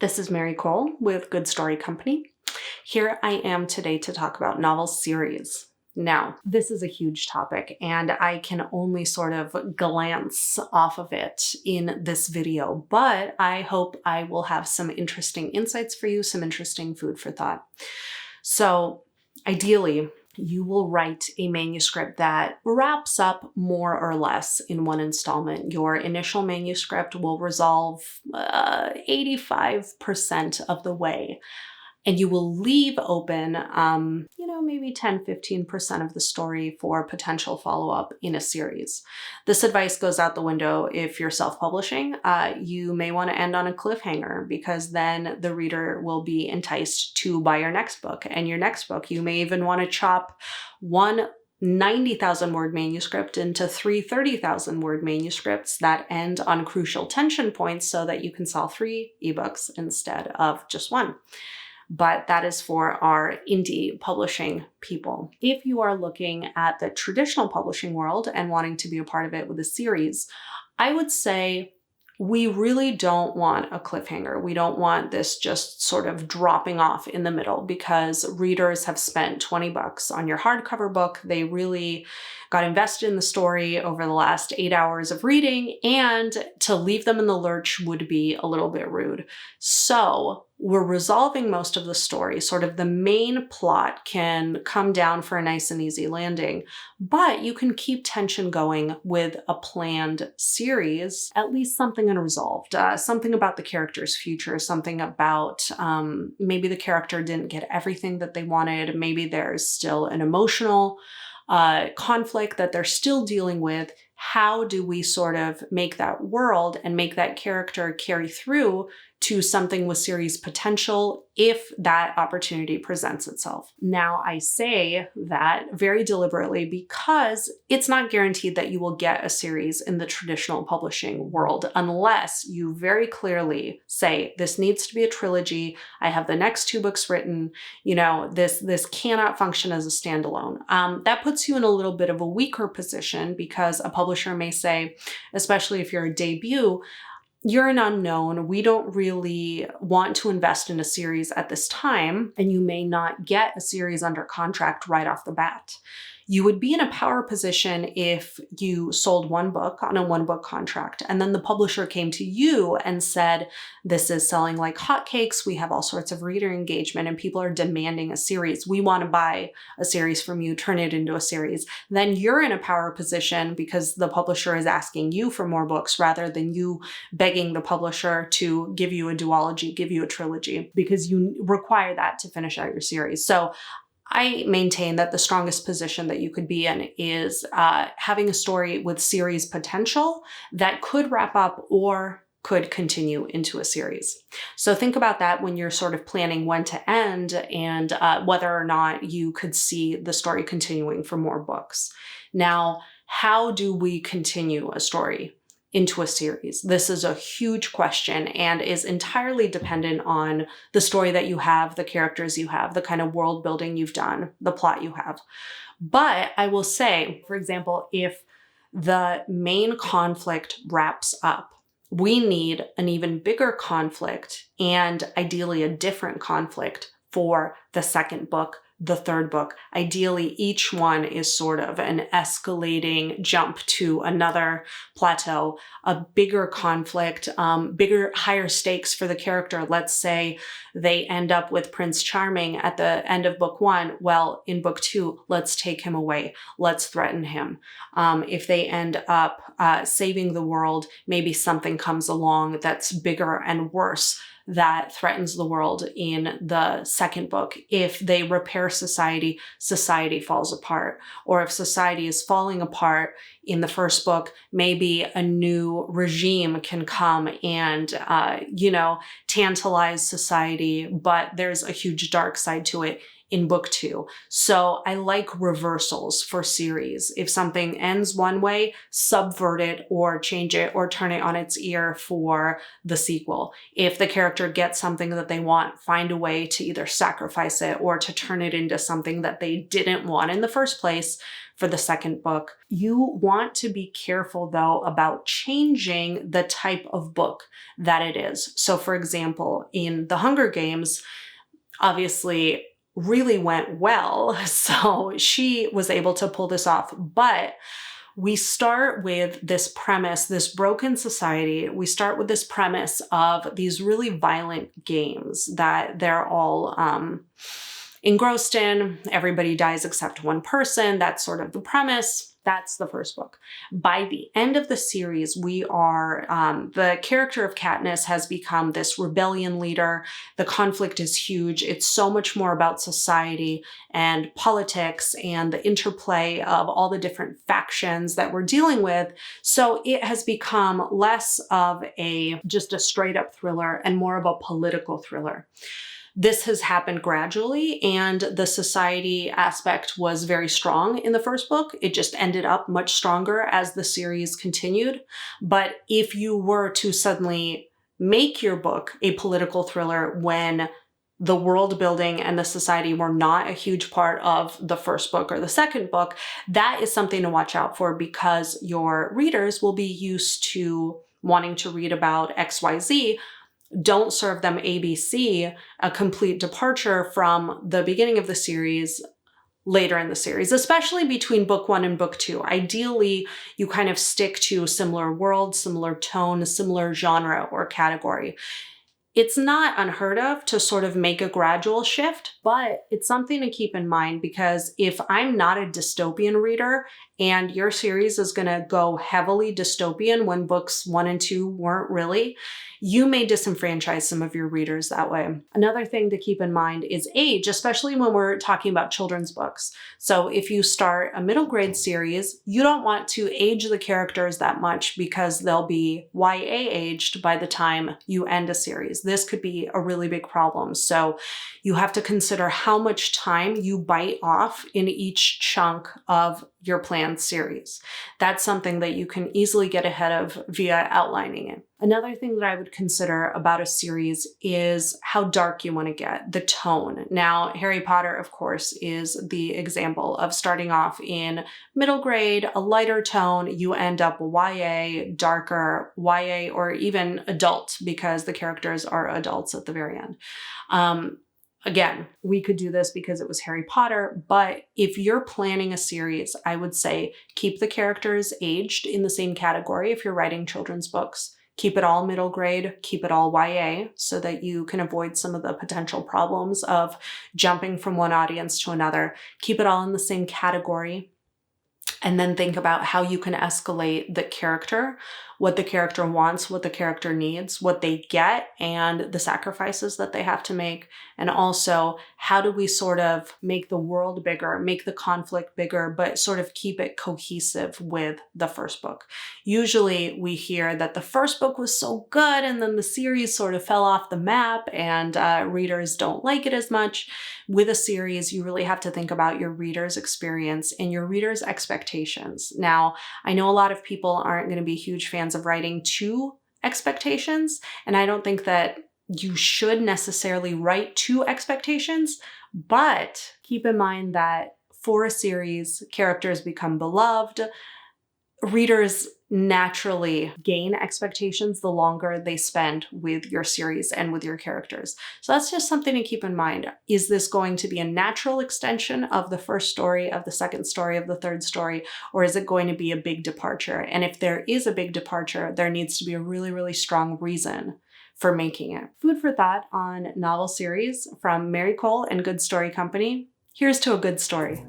This is Mary Cole with Good Story Company. Here I am today to talk about novel series. Now, this is a huge topic and I can only sort of glance off of it in this video, but I hope I will have some interesting insights for you, some interesting food for thought. So ideally, you will write a manuscript that wraps up more or less in one installment. Your initial manuscript will resolve 85% of the way. And you will leave open, maybe 10, 15% of the story for potential follow-up in a series. This advice goes out the window if you're self-publishing. You may want to end on a cliffhanger because then the reader will be enticed to buy your next book. And your next book, you may even want to chop one 90,000 word manuscript into three 30,000 word manuscripts that end on crucial tension points so that you can sell 3 ebooks instead of just one. But that is for our indie publishing people. If you are looking at the traditional publishing world and wanting to be a part of it with a series, I would say we really don't want a cliffhanger. We don't want this just sort of dropping off in the middle because readers have spent $20 on your hardcover book. They really got invested in the story over the last 8 hours of reading, and to leave them in the lurch would be a little bit rude. So we're resolving most of the story. Sort of the main plot can come down for a nice and easy landing, but you can keep tension going with a planned series, at least something unresolved, something about the character's future, something about maybe the character didn't get everything that they wanted. Maybe there's still an emotional conflict that they're still dealing with. How do we sort of make that world and make that character carry through to something with series potential if that opportunity presents itself? Now, I say that very deliberately because it's not guaranteed that you will get a series in the traditional publishing world unless you very clearly say, this needs to be a trilogy. I have the next 2 books written. This cannot function as a standalone. That puts you in a little bit of a weaker position because a publisher may say, especially if you're a debut, you're an unknown. We don't really want to invest in a series at this time, and you may not get a series under contract right off the bat. You would be in a power position if you sold 1 book on a 1-book contract, and then the publisher came to you and said, this is selling like hotcakes. We have all sorts of reader engagement and people are demanding a series. We want to buy a series from you, turn it into a series. Then you're in a power position because the publisher is asking you for more books rather than you begging the publisher to give you a duology, give you a trilogy, because you require that to finish out your series. So I maintain that the strongest position that you could be in is having a story with series potential that could wrap up or could continue into a series. So think about that when you're sort of planning when to end and whether or not you could see the story continuing for more books. Now, how do we continue a story into a series? This is a huge question and is entirely dependent on the story that you have, the characters you have, the kind of world building you've done, the plot you have. But I will say, for example, if the main conflict wraps up, we need an even bigger conflict and ideally a different conflict for the second book, the third book. Ideally, each one is sort of an escalating jump to another plateau, a bigger conflict, higher stakes for the character. Let's say they end up with Prince Charming at the end of book 1. Well, in book 2, let's take him away. Let's threaten him. If they end up saving the world, maybe something comes along that's bigger and worse that threatens the world in the second book. If they repair society, society falls apart. Or if society is falling apart in the first book, maybe a new regime can come and, tantalize society, but there's a huge dark side to it in book 2. So I like reversals for series. If something ends one way, subvert it or change it or turn it on its ear for the sequel. If the character gets something that they want, find a way to either sacrifice it or to turn it into something that they didn't want in the first place for the second book. You want to be careful though about changing the type of book that it is. So for example, in The Hunger Games, obviously really went well. So she was able to pull this off. But we start with this premise, this broken society. We start with this premise of these really violent games that they're all engrossed in. Everybody dies except one person. That's sort of the premise. That's the first book. By the end of the series, we are, the character of Katniss has become this rebellion leader. The conflict is huge. It's so much more about society and politics and the interplay of all the different factions that we're dealing with. So it has become less of just a straight up thriller and more of a political thriller. This has happened gradually, and the society aspect was very strong in the first book. It just ended up much stronger as the series continued. But if you were to suddenly make your book a political thriller when the world building and the society were not a huge part of the first book or the second book, that is something to watch out for, because your readers will be used to wanting to read about XYZ. Don't serve them ABC, a complete departure from the beginning of the series, later in the series, especially between book 1 and book 2. Ideally, you kind of stick to similar world, similar tone, similar genre or category. It's not unheard of to sort of make a gradual shift, but it's something to keep in mind, because if I'm not a dystopian reader and your series is going to go heavily dystopian when books 1 and 2 weren't really, you may disenfranchise some of your readers that way. Another thing to keep in mind is age, especially when we're talking about children's books. So if you start a middle grade series, you don't want to age the characters that much, because they'll be YA aged by the time you end a series. This could be a really big problem. So you have to consider how much time you bite off in each chunk of your planned series. That's something that you can easily get ahead of via outlining it. Another thing that I would consider about a series is how dark you want to get, the tone. Now, Harry Potter, of course, is the example of starting off in middle grade, a lighter tone, you end up YA, darker, YA, or even adult, because the characters are adults at the very end. Again, we could do this because it was Harry Potter, but if you're planning a series, I would say keep the characters aged in the same category if you're writing children's books. Keep it all middle grade, keep it all YA, so that you can avoid some of the potential problems of jumping from one audience to another. Keep it all in the same category. And then think about how you can escalate the character, what the character wants, what the character needs, what they get, and the sacrifices that they have to make. And also, how do we sort of make the world bigger, make the conflict bigger, but sort of keep it cohesive with the first book. Usually we hear that the first book was so good and then the series sort of fell off the map and readers don't like it as much. With a series, you really have to think about your reader's experience and your reader's expectations. Now, I know a lot of people aren't going to be huge fans of writing to expectations, and I don't think that you should necessarily write to expectations, but keep in mind that for a series, characters become beloved. Readers naturally gain expectations the longer they spend with your series and with your characters. So that's just something to keep in mind. Is this going to be a natural extension of the first story, of the second story, of the third story, or is it going to be a big departure? And if there is a big departure, there needs to be a really, really strong reason for making it. Food for thought on novel series from Mary Cole and Good Story Company. Here's to a good story.